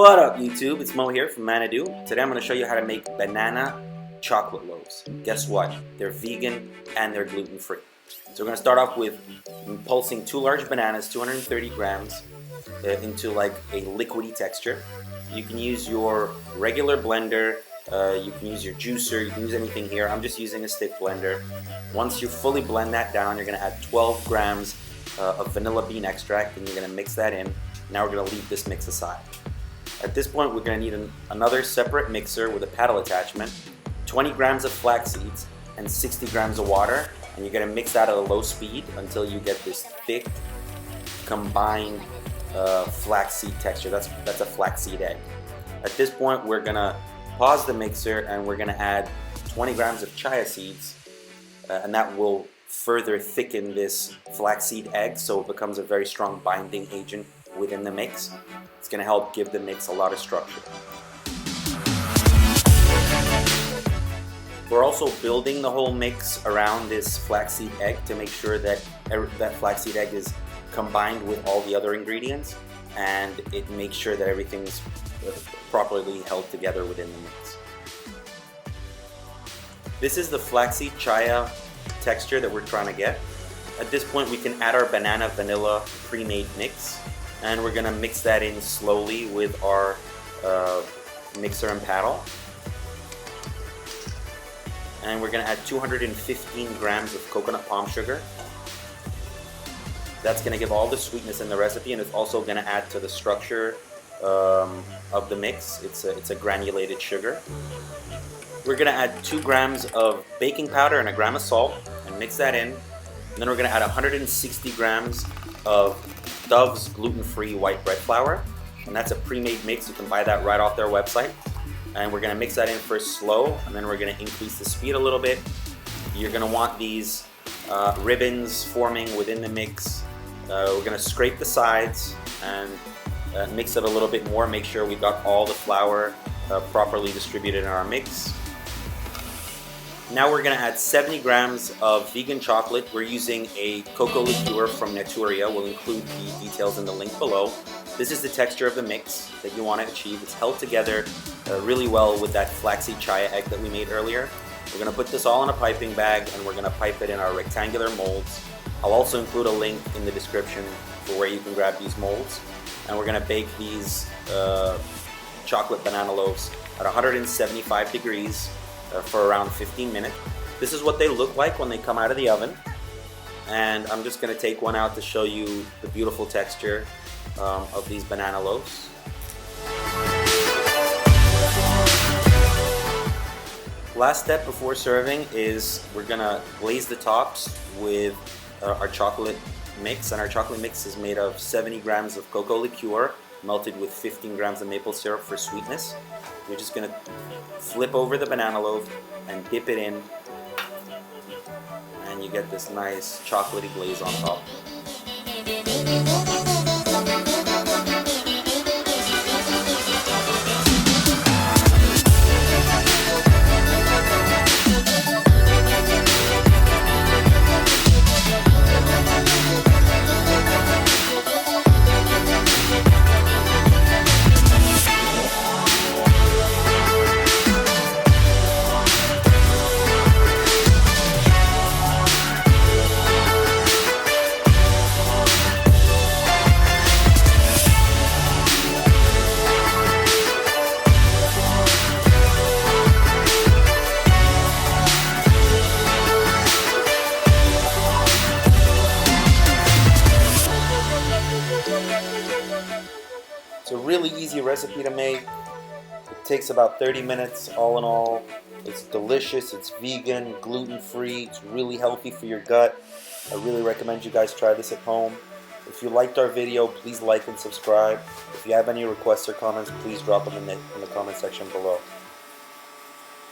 What up YouTube, it's Mo here from Manadu. Today I'm going to show you how to make banana chocolate loaves. Guess what? They're vegan and they're gluten-free. So we're going to start off with pulsing 2 large bananas, 230 grams, into like a liquidy texture. You can use your regular blender, you can use your juicer, you can use anything here. I'm just using a stick blender. Once you fully blend that down, you're going to add 12 grams of vanilla bean extract and you're going to mix that in. Now we're going to leave this mix aside. At this point, we're going to need another separate mixer with a paddle attachment, 20 grams of flax seeds, and 60 grams of water. And you're going to mix that at a low speed until you get this thick, combined flaxseed texture. That's a flaxseed egg. At this point, we're going to pause the mixer and we're going to add 20 grams of chia seeds, and that will further thicken this flaxseed egg so it becomes a very strong binding agent within the mix. It's going to help give the mix a lot of structure. We're also building the whole mix around this flaxseed egg to make sure that that flaxseed egg is combined with all the other ingredients, and it makes sure that everything's properly held together within the mix. This is the flaxseed chia texture that we're trying to get. At this point, we can add our banana vanilla pre-made mix, and we're going to mix that in slowly with our mixer and paddle. And we're going to add 215 grams of coconut palm sugar. That's going to give all the sweetness in the recipe, and it's also going to add to the structure of the mix. It's a granulated sugar. We're going to add 2 grams of baking powder and a gram of salt and mix that in. And then we're going to add 160 grams of Dove's gluten-free white bread flour, and that's a pre-made mix. You can buy that right off their website. And we're going to mix that in first slow, and then we're going to increase the speed a little bit. You're going to want these ribbons forming within the mix. We're going to scrape the sides and mix it a little bit more. Make sure we got all the flour properly distributed in our mix. Now we're going to add 70 grams of vegan chocolate. We're using a cocoa liqueur from Naturya. We'll include the details in the link below. This is the texture of the mix that you want to achieve. It's held together really well with that flaxseed chia egg that we made earlier. We're going to put this all in a piping bag and we're going to pipe it in our rectangular molds. I'll also include a link in the description for where you can grab these molds. And we're going to bake these chocolate banana loaves at 175 degrees for around 15 minutes. This is what they look like when they come out of the oven. And I'm just going to take one out to show you the beautiful texture of these banana loaves. Last step before serving is we're going to glaze the tops with our chocolate mix, and our chocolate mix is made of 70 grams of cocoa liqueur melted with 15 grams of maple syrup for sweetness. We're just going to flip over the banana loaf and dip it in, and you get this nice chocolatey glaze on top. It's a really easy recipe to make. It takes about 30 minutes all in all. It's delicious, it's vegan, gluten-free, it's really healthy for your gut. I really recommend you guys try this at home. If you liked our video, please like and subscribe. If you have any requests or comments, please drop them in the comment section below.